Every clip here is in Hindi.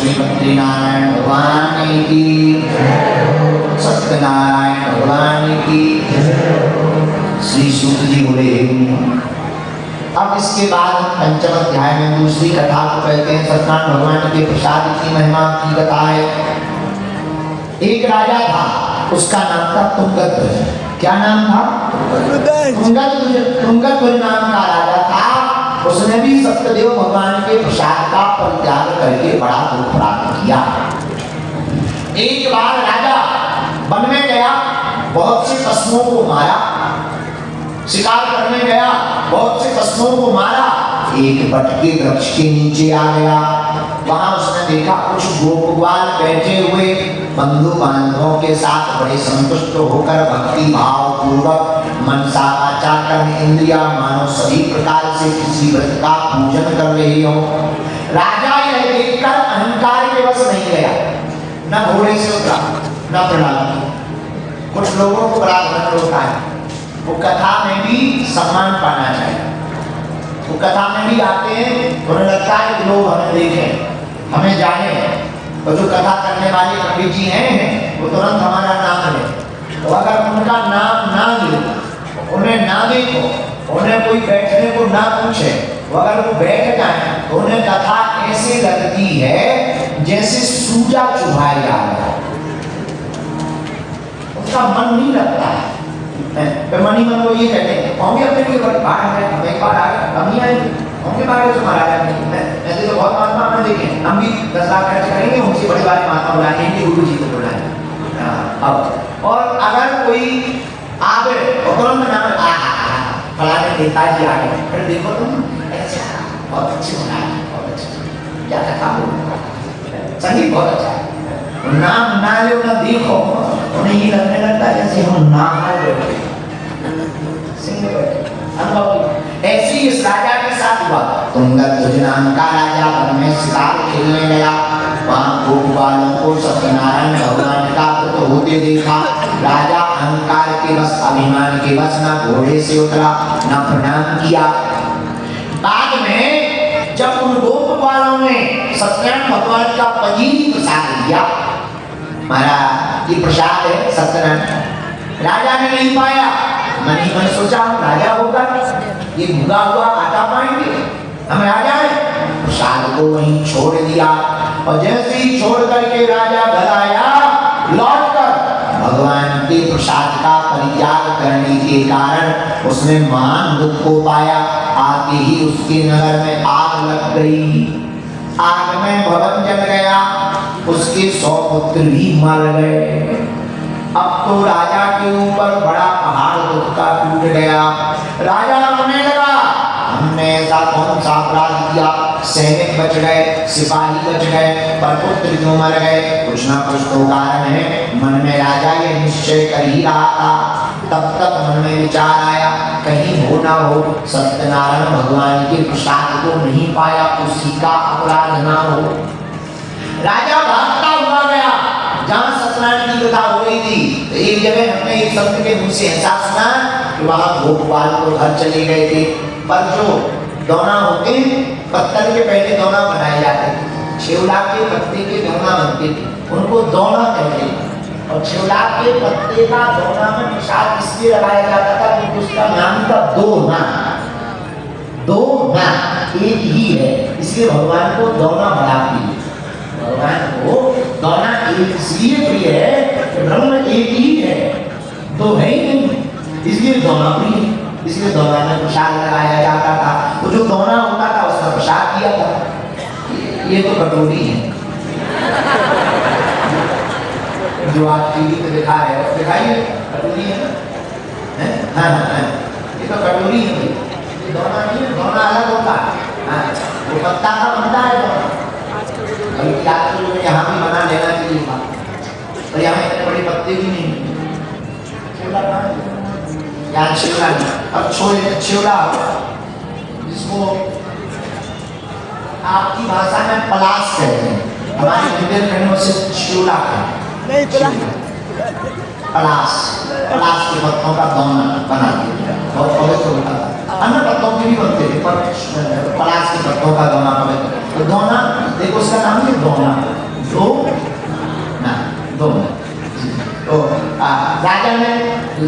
श्री बद्रीनारायण भगवान की, सत्यनारायण भगवान की। श्री सूत जी बोले अब इसके बाद हम पंचम अध्याय में दूसरी कथा को कहते हैं। सत्यनारायण भगवान के प्रसाद की महिमा की कथा है। एक राजा था, उसका नाम था तुंगध्वज। क्या नाम था? तुंगध्वज नाम का राजा था। उसने भी सत्यदेव भगवान के प्रसाद का परित्याग करके बड़ा दुख प्राप्त किया। एक बार राजा वन में गया, बहुत से पशुओं को मारा, शिकार करने गया, बहुत से पशुओं को मारा। एक बट के वृक्ष के नीचे आ गया। वहां उसने देखा कुछ गोपवाल बैठे हुए बंधु बांधवों के साथ बड़े संतुष्ट होकर भक्ति भाव पूर्वक मनसा वाचा कर्म इंद्रिया मानो सभी प्रकार से किसी व्रत का पूजन कर रही हो। राजा यह देखकर अहंकार के वश नहीं गया, न घोड़े से उतरा न प्रणाम। कुछ लोगों को बड़ा धन होता है, वो कथा में भी सम्मान पाना चाहिए। वो कथा में भी आते हैं, उन्हें लगता है कि लोग हमें देखें, हमें जाने। और जो कथा करने वाले पंडित जी हैं वो तुरंत हमारा नाम ले। तो अगर उनका नाम ना ले, उन्हें ना देखो, उन्हें कोई बैठने को ना पूछे, वो अगर वो बैठ जाए तो उन्हें कथा ऐसे लगती है जैसे सूजा चुभाया जा रहा है, उसका मन नहीं लगता है। मनी मन वो ये कहते हैं होंगे अपने लिए बाहर है, एक बार आगे हम ही आएंगे, होंगे बाहर से महाराज ऐसे तो बहुत महात्मा हमने देखे, हम भी 10 लाख खर्च करेंगे, उनसे बड़े बड़े महात्मा बुलाएंगे, गुरु जी को बुलाएंगे। अब और अगर कोई आगे तुरंत नाम फलाने नेताजी आ गए, फिर देखो तुम ऐसा बहुत अच्छे बना है, बहुत अच्छा क्या कथा बोल, संगीत बहुत अच्छा है। नाम ना लो ना देखो, उन्हें ये लगने लगता है जैसे हम नाम ऐसी इस राजा के साथ हुआ। तुंगध्वज नाम का राजा वन में शिकार खेलने गया। वहां गोपवालों को सत्यनारायण भगवान का पुत्र होते देखा। राजा अहंकार के वश, अभिमान के वश न घोड़े से उतरा न प्रणाम किया। बाद में जब उन गोपवालों ने सत्यनारायण भगवान का पजीरी प्रसाद दिया, महाराज ये प्रसाद है सत्यनारायण, राजा ने नहीं पाया। मन ही मन सोचा राजा होगा, ये भुगा हुआ आटा पाएंगे, हम राजा है। प्रसाद को वहीं छोड़ दिया और जैसे ही छोड़ करके राजा घर आया, लौटकर भगवान के प्रसाद का परित्याग करने के कारण उसने महान दुख को पाया। आते ही उसके नगर में आग लग गई, आग में भवन जल गया, उसके 100 पुत्र भी मर गए। अब तो राजा के ऊपर बड़ा पहाड़ दुख का टूट गया। राजा रोने लगा, हमने ऐसा कौन सा अपराध किया, सैनिक बच गए, सिपाही बच गए, पर पुत्र क्यों मर गए, कुछ ना कुछ तो कारण है। मन में राजा ये निश्चय कर ही रहा था, तब तक मन में विचार आया कहीं हो ना हो सत्यनारायण भगवान के प्रसाद को नहीं पाया, उसी का अपराध ना हो। राजा भागता हुआ गया जहां सत्यनारायण की कथा हो रही थी। तो एक जगह हमने एक संत के मुंह से ऐसा सुना कि वहां गोपवाल को घर चले गए थे, पर जो दोना होते हैं, पत्तल के पहले दोना बनाए जाते थे, छेवला के पत्ते के दोना बनते थे, उनको दोना कहते थे। और छेवला के पत्ते का दोना में प्रसाद इसलिए लगाया जाता था क्योंकि उसका नाम था दोना। दोना एक ही है, इसलिए भगवान को दोना बड़ा प्रिय। भगवान को दोना एक इसलिए प्रिय है कि ब्रह्म एक ही है, दो है ही नहीं, इसलिए दोना प्रिय। इसलिए दोना में प्रसाद लगाया जाता था। तो जो दोना होता था उसका प्रसाद दिया था। ये तो कटोरी है जो आप टीवी पे दिखा रहे हो, दिखाइए कटोरी है ना, हाँ हाँ, ये तो कटोरी है भाई, ये दोना नहीं है, दोना अलग होता है, वो पत्ता का बनता है दोना। बल्कि आज तो यहाँ भी बना लेना चाहिए, पर यहाँ इतने बड़े पत्ते भी नहीं, यहाँ छिवड़ा अब छिवड़ा जिसको आपकी भाषा में पलाश कहते हैं, हमारे बुंदेलखंड में से छिवड़ा नहीं, पलाश, पलाश के पत्तों का दोना बना दिया, बहुत पवित्र होता था। अन्य पत्तों के भी बनते थे, पर पलाश के पत्तों का दोना पवित्र। तो दोना देखो, उसका नाम है दोना, दो ना दोना। तो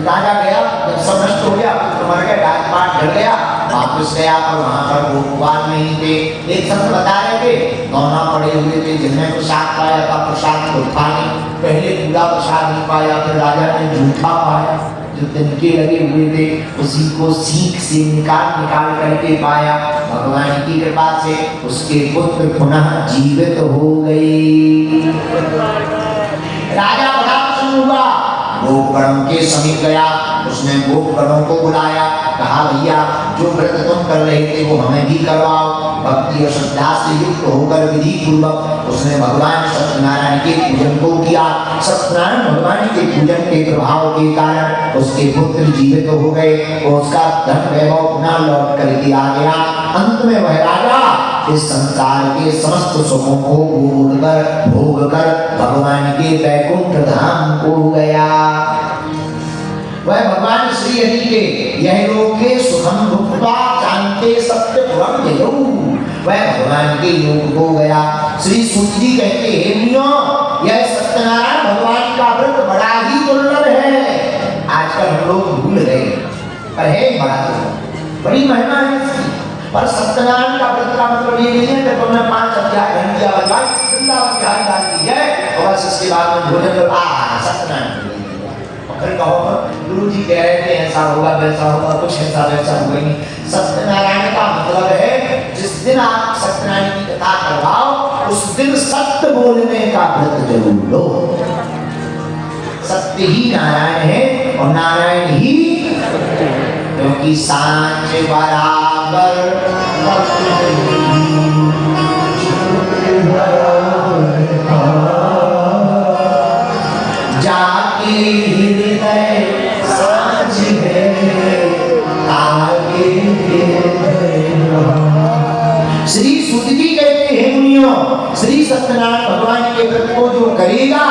राजा गया, जब सब नष्ट हो गया, तो मर गया, राजपाट ढल गया, वापस गया, और वहां पर वो भगवान नहीं थे। एक संत बता रहे थे, दोना पड़े हुए थे, जिन्हें प्रसाद पाया था, प्रसाद को था नहीं, पहले पूरा प्रसाद नहीं पाया, फिर राजा ने झूठा पाया, जो तिनके लगे हुए थे उसी को सीख से निकाल करके पाया। भगवान की कृपा से उसके पुत्र पुनः जीवित हो गए। राजा बड़ा प्रसन्न हुआ, गोपगणों के समीप गया, उसने गोपगणों को बुलाया, कहा भैया जो व्रत तुम कर रहे थे वो हमें भी करवाओ। भक्ति और श्रद्धा से युक्त होकर विधि पूर्वक उसने भगवान सत्यनारायण के पूजन को किया। सत्यनारायण भगवान के पूजन के प्रभाव के कारण उसके पुत्र जीवित हो गए, और उसका धन वैभव पुनः लौट करके आ गया। अंत में वह राजा इस संसार के समस्त सुखों को भोग कर भगवान के वैकुंठ धाम को गया। वह भगवान श्री हरि के यह लोके सुखम भुक्त्वा जानते सत्य पुरम जयौ, वह भगवान के योग को गया। श्री सूत जी कहते हैं मुनियों, यह सत्यनारायण भगवान का व्रत बड़ा ही दुर्लभ है। आजकल हम लोग भूल गए, पर है बड़ा दुर्लभ, बड़ी महिमा है इसकी। पर सत्यनारायण का व्रत का मतलब ये नहीं है कि तुमने 5 अध्याय घंटिया बजाई वृंदावन की हाल डालती है और बस इसके बाद में भोजन कर सत्यनारायण। फिर कहो गुरु जी कह रहे थे ऐसा होगा वैसा होगा, कुछ ऐसा वैसा होगा नहीं। सत्यनारायण का मतलब है जिस दिन आप सत्यनारायण की कथा करवाओ उस दिन सत्य बोलने का व्रत जरूर लो। सत्य ही नारायण है और नारायण ही क्योंकि सांच बराबर जाके हृदय सांच है आगे श्री सूत जी कहते हैं मुनियों, श्री सत्यनारायण भगवान के व्रत को जो करेगा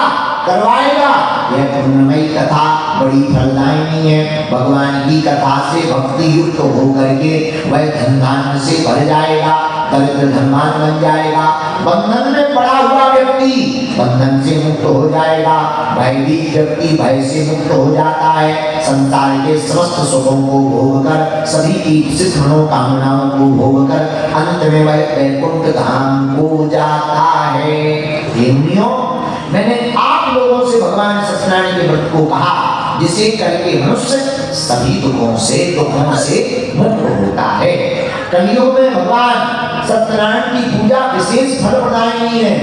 करवाएगा यह पुण्यमयी कथा बड़ी फलदायिनी है। भगवान की कथा से भक्ति युक्त होकर के वह धन धान्य से भर जाएगा, दरिद्र धनवान बन जाएगा। बंधन में पड़ा हुआ व्यक्ति बंधन से मुक्त हो जाएगा, भयभीत व्यक्ति भय से मुक्त हो जाता है। संसार के समस्त सुखों को भोग कर सभी की इच्छित मनोकामनाओं को भोग कर अंत में वह वैकुंठ धाम को जाता है। मुनियों, मैंने आप लोगों से भगवान सत्यनारायण के व्रत को कहा जिसे करके मनुष्य सभी दुखों से मुक्त होता है। कलियुग में भगवान सत्यनारायण की पूजा विशेष फल प्रदायिनी है।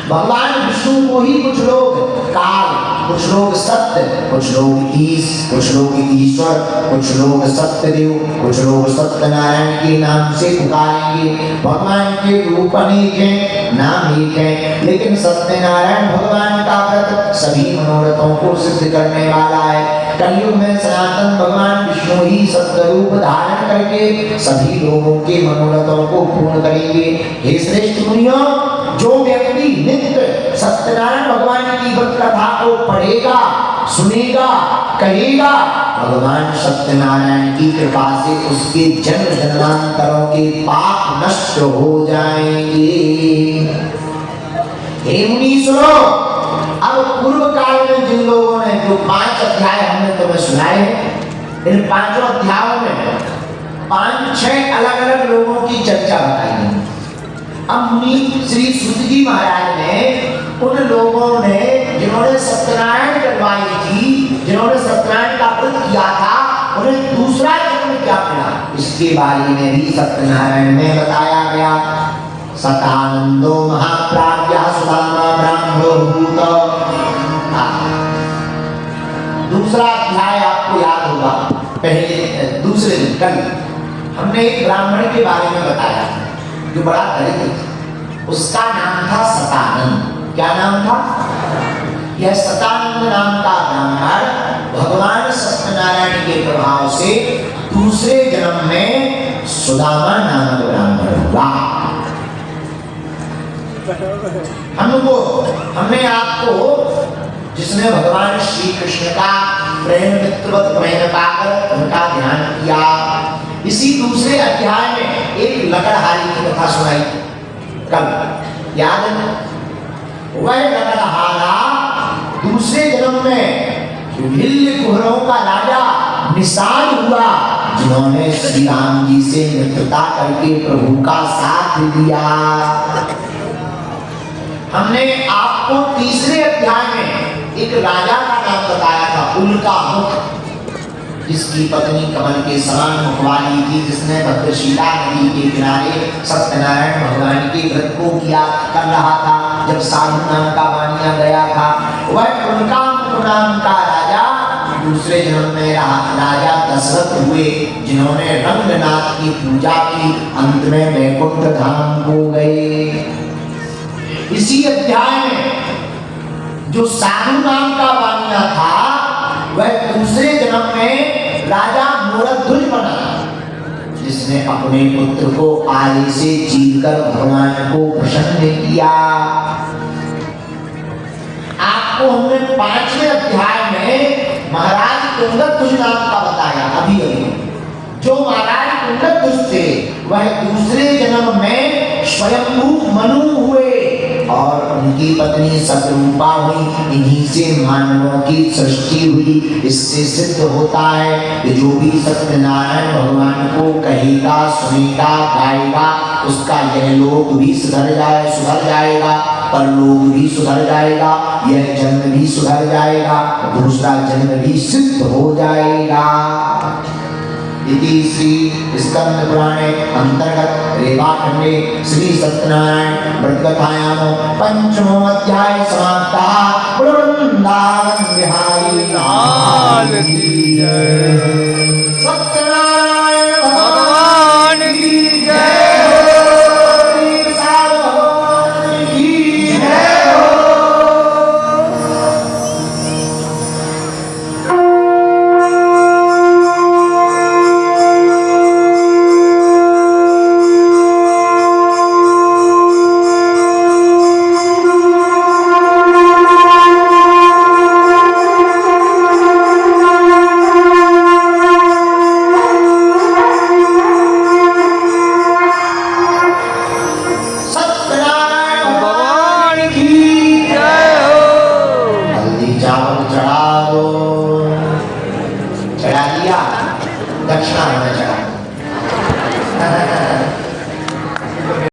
भगवान विष्णु को ही कुछ लोग काल, कुछ लोग सत्य, कुछ लोग ईश, कुछ लोग ईश्वर, कुछ लोग सत्यदेव, कुछ लोग सत्यनारायण के नाम से पुकारेंगे। भगवान के रूप अनेक हैं, नाम एक है, लेकिन सत्यनारायण भगवान का व्रत सभी मनोरथों को सिद्ध करने वाला है। कलयुग में सनातन भगवान विष्णु ही सत्य रूप धारण करके सभी लोगों के मनोरथों को पूर्ण करेंगे। हे श्रेष्ठ मुनियों, जो व्यक्ति नित्य सत्यनारायण भगवान की व्रत कथा को पढ़ेगा, सुनेगा, कहेगा, भगवान सत्यनारायण की कृपा से उसके जन्म जन्मांतरों के पाप नष्ट हो जाएंगे। हे मुनि सुनो, अब पूर्व काल में जिन लोगों ने जो 5 अध्याय हमने तुम्हें सुनाए हैं, इन 5 अध्यायों में 5-6 अलग अलग लोगों की चर्चा बताई है। अब मुनि श्री सूत जी महाराज ने उन लोगों ने जिन्होंने सत्यनारायण करवाई थी, जिन्होंने सत्यनारायण का व्रत किया था, उन्हें दूसरा जन्म क्या मिला इसके बारे में भी सत्यनारायण में बताया गया। सतानंदो महाप्राज्ञ सुदामा ब्राह्मणो भूत। दूसरा अध्याय आपको याद होगा, पहले दूसरे दिन कल हमने एक ब्राह्मण के बारे में बताया जो बड़ा दरिद्र था। उसका नाम था सतानंद। क्या नाम था? यह सतानंद नाम का ब्राह्मण भगवान सत्यनारायण के प्रभाव से दूसरे जन्म में सुदामा नामक ब्राह्मण हुआ। हमने आपको जिसने भगवान श्री कृष्ण का प्रेम मित्रवत प्रेम पाकर उनका ध्यान किया, इसी दूसरे अध्याय में एक लकड़हारी की कथा सुनाई कल, याद है? वह लकड़हारा दूसरे जन्म में भिल्ल कुहरों का राजा निषाद हुआ, जिन्होंने श्री राम जी से मित्रता करके प्रभु का साथ दिया। हमने आपको तीसरे अध्याय में एक राजा का नाम बताया था, उल्का मुख, जिसकी पत्नी कमल के समान मुख वाली थी, जिसने भद्रशिला नदी के किनारे सत्यनारायण भगवान के व्रत को किया कर रहा था जब साधु नाम का मानिया गया था। वह उल्का मुख नाम का राजा दूसरे जन्म में राजा दशरथ हुए, जिन्होंने रंगनाथ की पूजा की, अंत में वैकुंठ धाम को गए। इसी अध्याय में जो साधु नाम का मानिया था, वह दूसरे जन्म में राजा मूरध्वज बना, जिसने अपने पुत्र को आरे से चीरकर भगवान को प्रसन्न किया। आपको हमने 5वें अध्याय में महाराज तुंगध्वज नाम का बताया अभी जो महाराज तुंगध्वज थे, वह दूसरे जन्म में स्वयंभू मनु हुए और उनकी पत्नी सतरूपा हुई। इन्हीं से मानवों की सृष्टि हुई। इससे सिद्ध होता है कि जो भी सत्यनारायण भगवान को कहेगा, सुनेगा, गाएगा, उसका यह लोक भी सुधर जाएगा, परलोक भी सुधर जाएगा, यह जन्म भी सुधर जाएगा, दूसरा जन्म भी सिद्ध हो जाएगा। इति श्री स्कंद पुराणे अंतर्गत रेवाखंडे श्री सत्यनारायण व्रतकथायां पंचमो अध्याय समाप्तः। वृंदावन बिहारी लाल की जय।